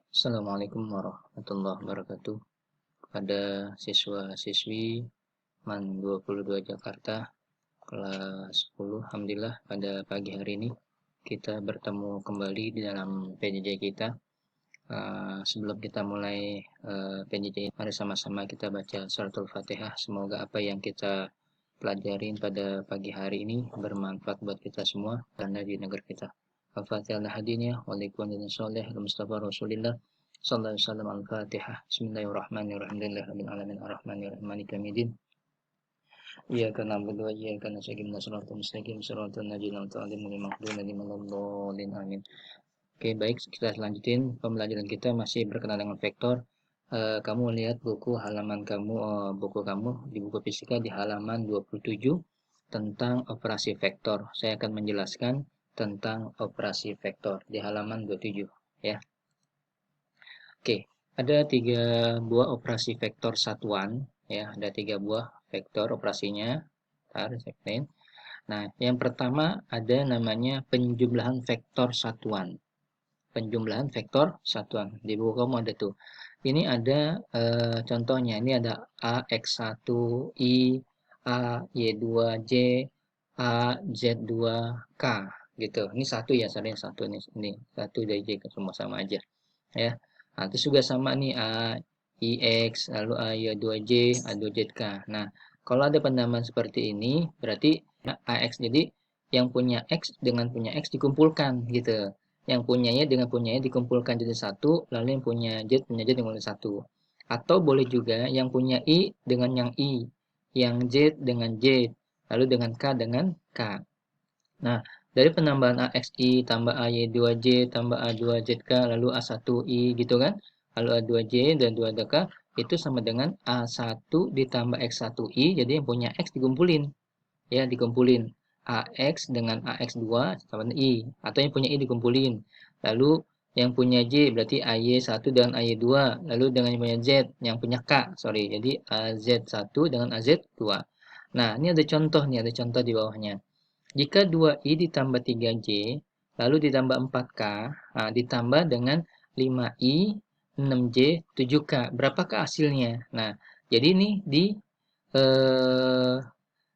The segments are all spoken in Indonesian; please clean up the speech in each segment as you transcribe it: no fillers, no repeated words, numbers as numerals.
Assalamualaikum warahmatullahi wabarakatuh. Pada siswa-siswi MAN 22 Jakarta, kelas 10, Alhamdulillah pada pagi hari ini kita bertemu kembali di dalam PJJ kita. Sebelum kita mulai PJJ, mari sama-sama kita baca suratul Fatihah. Semoga apa yang kita pelajarin pada pagi hari ini bermanfaat buat kita semua dan di negara kita. Al-Fatihah al-Hadiniyah, wa'alaikumussalam soleh, al-Mustafa Rasulillah, sallallahu alaihi wasallam al-Fatihah. Bismillahirrahmanirrahim. Alhamdulillahirabbil alamin arrahmanirrahim maliki yaumiddin. Iyyaka na'budu wa iyyaka nasta'in ihdinas siratal mustaqim siratal ladzina an'amta 'alaihim ghairil maghdubi 'alaihim waladdallin. Amin. Oke, baik, kita lanjutin pembelajaran kita masih berkenaan dengan vektor. Kamu lihat buku kamu di buku fisika di halaman 27 tentang operasi vektor. Saya akan menjelaskan tentang operasi vektor di halaman 27 ya. Oke, ada 3 buah operasi vektor satuan ya, ada 3 buah vektor operasinya. Nah, yang pertama ada namanya penjumlahan vektor satuan. Penjumlahan vektor satuan. Di buku kamu ada tuh. Ini ada contohnya. Ini ada AX1I, AY2J, AZ2K gitu. Ini satu ya, saya satu ini satu dari J semua sama aja ya. Nah, terus juga sama nih AIX, lalu AY2J, A2ZK. Nah, kalau ada penambahan seperti ini berarti AX. Jadi yang punya X dengan punya X dikumpulkan gitu, yang punyanya dengan punyanya dikumpulkan jadi satu, lalu yang punya Z dengan satu. Atau boleh juga yang punya I dengan yang I, yang Z dengan Z, lalu dengan K dengan K. Nah, dari penambahan AXI tambah AY2J tambah A2ZK lalu A1I gitu kan, lalu A2J dan 2K itu sama dengan A1 ditambah X1I, jadi yang punya X dikumpulin ya, dikumpulin AX dengan AX2 sama dengan I, atau yang punya I dikumpulin, lalu yang punya J berarti AY1 dengan AY2, lalu dengan yang punya Z, yang punya K, sorry, jadi AZ1 dengan AZ2. Nah, ini ada contoh di bawahnya. Jika 2I ditambah 3J, lalu ditambah 4K, nah, ditambah dengan 5I, 6J, 7K. Berapakah hasilnya? Nah, jadi ini eh,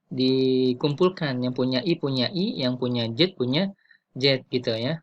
dikumpulkan, yang punya I, yang punya Z punya Z gitu ya.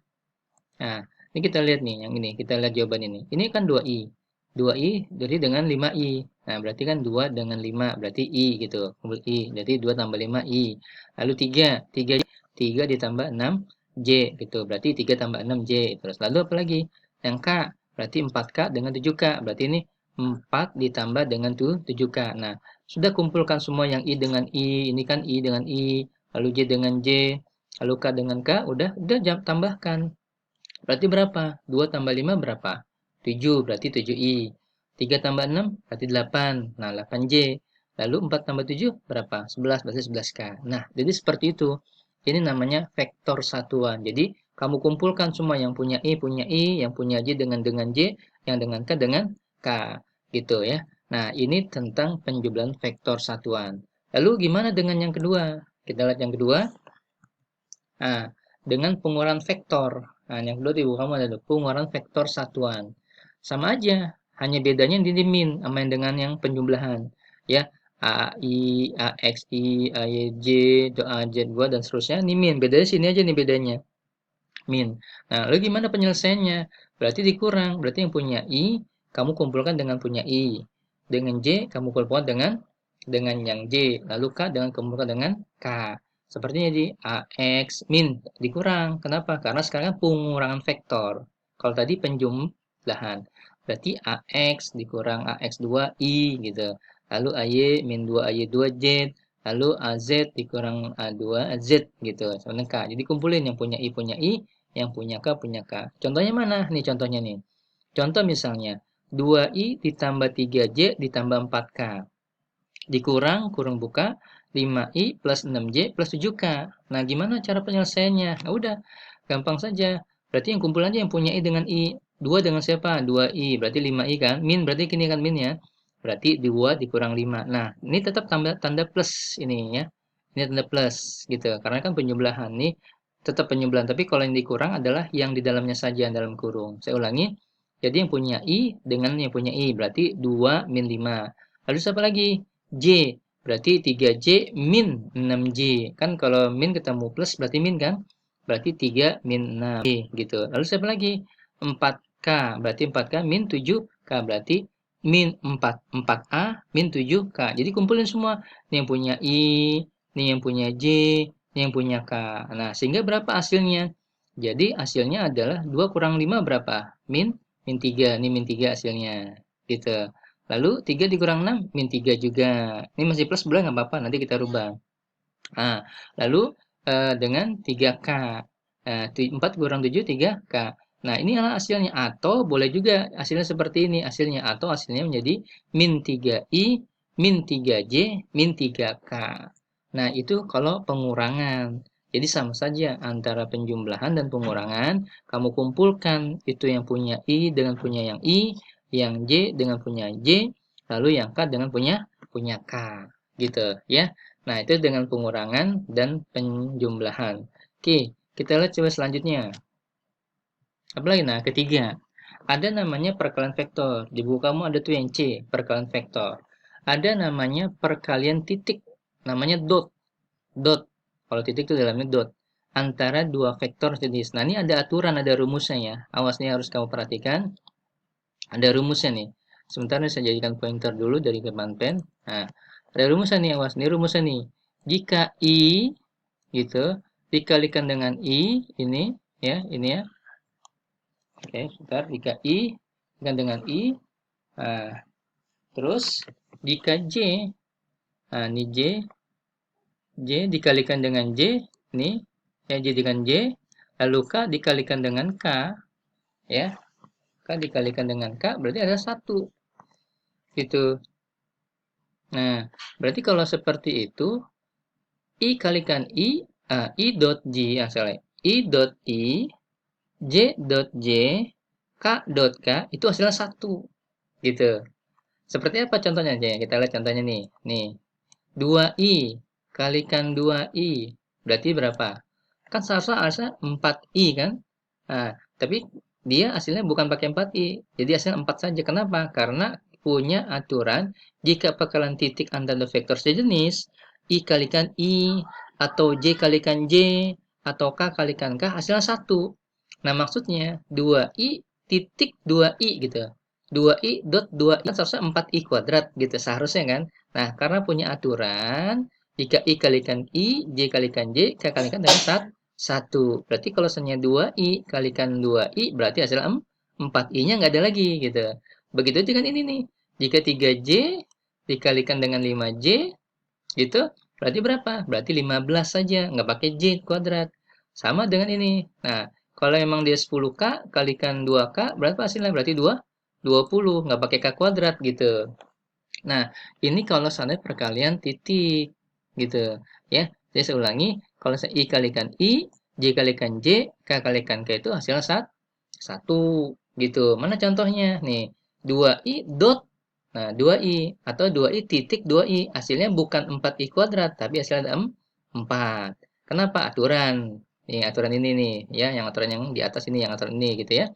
Nah, ini kita lihat nih yang ini, kita lihat jawaban ini. Ini kan 2I. 2I jadi dengan 5I. Nah, berarti kan 2 dengan 5 berarti I gitu. Kumpul I. Jadi 2 tambah 5 I. Lalu 3, 3 ditambah 6 J gitu. Berarti 3 tambah 6 J. Terus lalu apa lagi? Yang K berarti 4K dengan 7K. Berarti ini 4 ditambah dengan 7K. Nah, sudah kumpulkan semua yang I dengan I, ini kan I dengan I, lalu J dengan J, lalu K dengan K, udah tambahkan. Berarti berapa? 2 tambah 5 berapa? 7, berarti 7I. 3 tambah 6 berarti 8. Nah, 8J. Lalu 4 tambah 7 berapa? 11, berarti 11K. Nah, jadi seperti itu. Ini namanya vektor satuan. Jadi, kamu kumpulkan semua yang punya I, yang punya J dengan J, yang dengan K dengan K. Gitu ya. Nah, ini tentang penjumlahan vektor satuan. Lalu gimana dengan yang kedua? Kita lihat yang kedua. Nah, dengan pengurangan vektor. Nah, yang kedua di buku kamu ada pengurangan vektor satuan. Sama aja, hanya bedanya di min sama yang dengan yang penjumlahan. Ya, AI, AXI, AYJ, AZ2 dan seterusnya. Ini min, bedanya sini aja nih bedanya. Min. Nah, lalu gimana penyelesaiannya? Berarti dikurang. Berarti yang punya I, kamu kumpulkan dengan punya I. Dengan J, kamu kumpulkan dengan yang J. Lalu K dengan kumpulkan dengan K. Sepertinya di AX min dikurang. Kenapa? Karena sekarang pengurangan vektor. Kalau tadi penjumlahan. Berarti AX dikurang AX2 I gitu. Lalu AY min 2 AY2 Z. Lalu AZ dikurang A2 Z gitu. Sama K. Jadi kumpulin yang punya I, yang punya K. Contohnya mana? Nih contohnya nih. Contoh misalnya 2I ditambah 3J ditambah 4K. Dikurang, kurang buka, 5I plus 6J plus 7K. Nah, gimana cara penyelesaiannya? Nah, udah, gampang saja. Berarti yang kumpul aja yang punya I dengan I. 2 dengan siapa? 2I, berarti 5I kan? Min, berarti kini kan min ya. Berarti 2 dikurang 5. Nah, ini tetap tanda plus ini ya. Ini tanda plus gitu. Karena kan penjumlahan nih tetap penjumlahan. Tapi kalau yang dikurang adalah yang di dalamnya saja dalam kurung. Saya ulangi. Jadi yang punya I dengan yang punya I, berarti 2 min 5. Lalu siapa lagi? J, berarti 3J min 6J. Kan kalau min ketemu plus berarti min kan? Berarti 3 min 6J gitu. Lalu siapa lagi? 4K, berarti 4K min 7K, berarti min 4A min 7K. Jadi kumpulin semua. Ini yang punya I, ini yang punya J, ini yang punya K. Nah, sehingga berapa hasilnya? Jadi hasilnya adalah 2 kurang 5 berapa? Min 3. Ini min 3 hasilnya. Gitu. Lalu 3 dikurang 6, min 3 juga. Ini masih plus boleh nggak apa-apa, nanti kita rubah. Nah, lalu dengan 3K. 4 kurang 7, 3K. Nah, ini adalah hasilnya. Atau boleh juga hasilnya seperti ini. Hasilnya atau hasilnya menjadi min 3I, min 3J, min 3K. Nah, itu kalau pengurangan. Jadi sama saja antara penjumlahan dan pengurangan. Kamu kumpulkan itu yang punya I dengan punya yang I, yang J dengan punya J, lalu yang K dengan punya K. Gitu ya. Nah, itu dengan pengurangan dan penjumlahan. Oke, kita lihat coba selanjutnya. Apalagi? Nah, ketiga. Ada namanya perkalian vektor. Di buku kamu ada tuh yang C, perkalian vektor. Ada namanya perkalian titik. Namanya dot. Dot. Kalau titik itu dalamnya dot. Antara dua vektor jenis. Nah, ini ada aturan, ada rumusnya ya. Awas nih harus kamu perhatikan. Ada rumusnya nih. Sebentar saya jadikan pointer dulu dari depan pen. Nah, ada rumusnya nih, awas. Ini rumusnya nih. Jika I gitu dikalikan dengan I ini ya. Oke, sebentar. Jika I dikalikan dengan I, nah, terus jika J, nah ini J dikalikan dengan J, nih ya, J dengan J, lalu K dikalikan dengan K, ya, K dikalikan dengan K berarti ada satu gitu. Nah, berarti kalau seperti itu I kalikan I dot J, salah, I dot I, J dot J, K dot K itu hasilnya satu gitu. Seperti apa contohnya aja? Kita lihat contohnya nih. Nih, 2i kalikan 2i berarti berapa? Kan seharusnya 4i kan? Nah, tapi dia hasilnya bukan pakai 4i. Jadi hasilnya 4 saja. Kenapa? Karena punya aturan jika pangkalan titik antara vektor sejenis, i kalikan i atau j kalikan j atau k kalikan k hasilnya satu. Nah, maksudnya 2i titik 2i gitu. 2i dot 2i kan seharusnya 4i kuadrat gitu seharusnya kan. Nah, karena punya aturan jika i kalikan i, j kalikan j, k kalikan dengan satu. Berarti kalau misalnya 2i kalikan 2i berarti hasilnya 4i-nya nggak ada lagi gitu. Begitu dengan ini nih. Jika 3j dikalikan dengan 5j gitu, berarti berapa? Berarti 15 saja, nggak pakai j kuadrat. Sama dengan ini. Nah, kalau memang dia 10k kalikan 2k berapa hasilnya? Berarti 20, nggak pakai k kuadrat gitu. Nah, ini kalau seandainya perkalian titik gitu ya. Jadi saya ulangi, kalau saya i kalikan i, j kalikan j, k kalikan k itu hasilnya satu gitu. Mana contohnya? Nih, 2i dot, nah 2i atau 2i titik 2i hasilnya bukan 4i kuadrat tapi hasilnya ada 4. Kenapa? Aturan. Nih, aturan ini nih ya, yang aturan yang di atas ini, yang aturan ini gitu ya.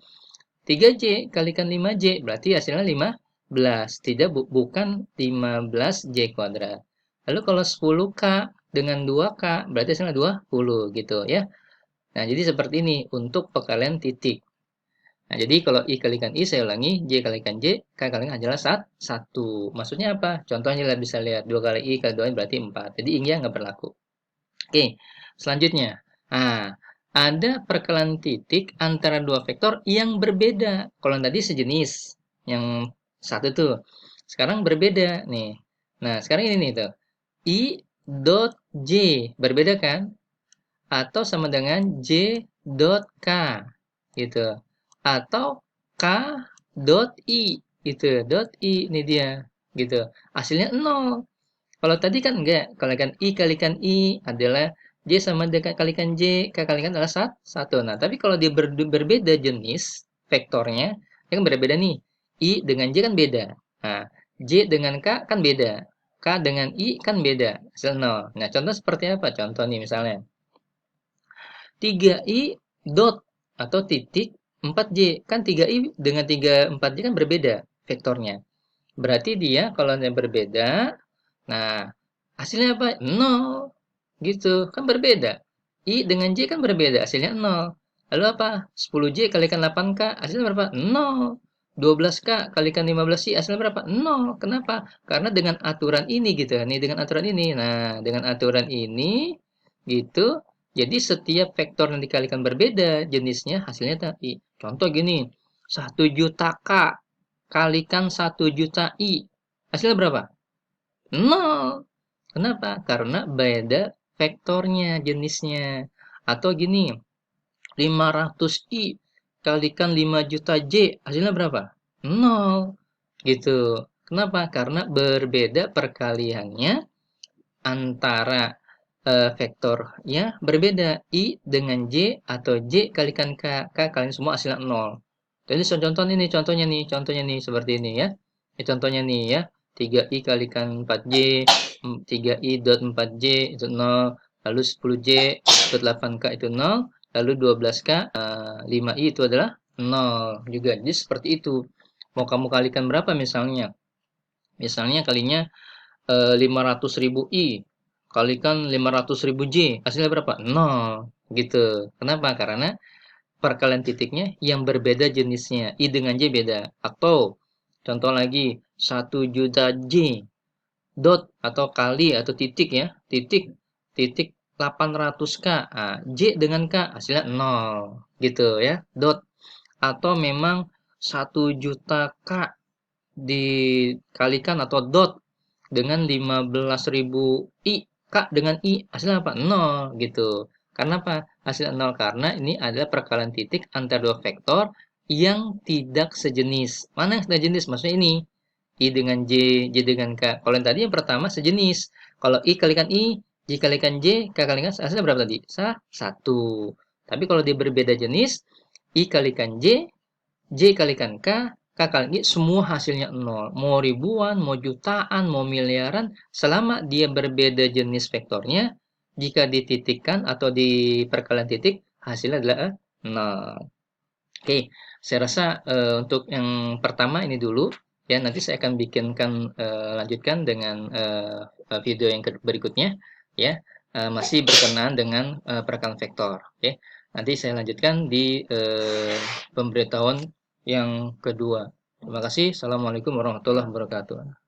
3J kalikan 5J berarti hasilnya 15. Tidak, bukan 15J kuadrat. Lalu kalau 10K dengan 2K berarti hasilnya 20 gitu ya. Nah, jadi seperti ini untuk perkalian titik. Nah, jadi kalau I kalikan I saya ulangi, J kalikan J, K kalikan adalah 1. Maksudnya apa? Contohnya bisa lihat 2 kali I kali 2 berarti 4. Jadi I-nya nggak berlaku. Oke, selanjutnya. Nah, ada perkalian titik antara dua vektor yang berbeda. Kalau yang tadi sejenis, yang satu tuh. Sekarang berbeda nih. Nah, sekarang ini nih tuh. I dot J berbeda kan? Atau sama dengan J dot K gitu. Atau K dot I gitu. Dot I ini dia gitu. Hasilnya 0. Kalau tadi kan enggak, kalikan I kalikan I adalah J sama dengan kalikan J, K kalikan adalah satu. Nah, tapi kalau dia berbeda jenis vektornya, ya kan berbeda nih. I dengan J kan beda. Nah, J dengan K kan beda. K dengan I kan beda. Hasil 0. Nah, contoh seperti apa? Contoh nih misalnya. 3i dot atau titik. 4J. Kan 3I dengan 4J kan berbeda vektornya. Berarti dia kalau yang berbeda, nah hasilnya apa? 0. Gitu. Kan berbeda. I dengan J kan berbeda, hasilnya 0. Lalu apa? 10J kalikan 8K, hasilnya berapa? 0. 12K kalikan 15I, hasilnya berapa? 0. Kenapa? Karena dengan aturan ini gitu. Nih dengan aturan ini. Nah, dengan aturan ini gitu. Jadi setiap vektor yang dikalikan berbeda jenisnya hasilnya tadi. Contoh gini, 1 juta K kalikan 1 juta I. Hasilnya berapa? 0. Kenapa? Karena beda vektornya, jenisnya. Atau gini, 500i kalikan 5 juta J, hasilnya berapa? 0. Gitu. Kenapa? Karena berbeda perkaliannya antara vektornya berbeda. I dengan J atau J kalikan K. K kalian semua hasilnya 0. Jadi contoh ini, contohnya nih seperti ini ya. Ini contohnya nih ya. 3i kalikan 4j, 3i dot 4j itu 0, lalu 10j dot 8k itu 0, lalu 12k 5i itu adalah 0 juga. Jadi seperti itu. Mau kamu kalikan berapa misalnya? Misalnya kalinya 500.000 i kalikan 500.000 j, hasilnya berapa? 0 gitu. Kenapa? Karena perkalian titiknya yang berbeda jenisnya. I dengan J beda. Atau contoh lagi 1 juta J dot atau kali atau titik ya. Titik 800K. Nah, J dengan K hasilnya 0 gitu ya. Dot atau memang 1 juta K dikalikan atau dot dengan 15.000 I, K dengan I, hasilnya apa? 0 gitu. Karena apa? Hasil 0 karena ini adalah perkalian titik antara dua vektor yang tidak sejenis. Mana yang sejenis? Maksudnya ini. I dengan J, J dengan K. Kalau yang tadi yang pertama sejenis. Kalau I, J kalikan J, K kalikan hasilnya berapa tadi? 1. Tapi kalau dia berbeda jenis, I kalikan J, J kalikan K, K kali semua hasilnya 0. Mau ribuan, mau jutaan, mau miliaran, selama dia berbeda jenis vektornya, jika dititikkan atau di perkalian titik, hasilnya adalah 0. Oke, saya rasa untuk yang pertama ini dulu. Ya, nanti saya akan bikinkan lanjutkan dengan video yang berikutnya. Ya, masih berkenaan dengan perkalian vektor. Oke, nanti saya lanjutkan di pemberitahuan yang kedua. Terima kasih. Assalamualaikum warahmatullahi wabarakatuh.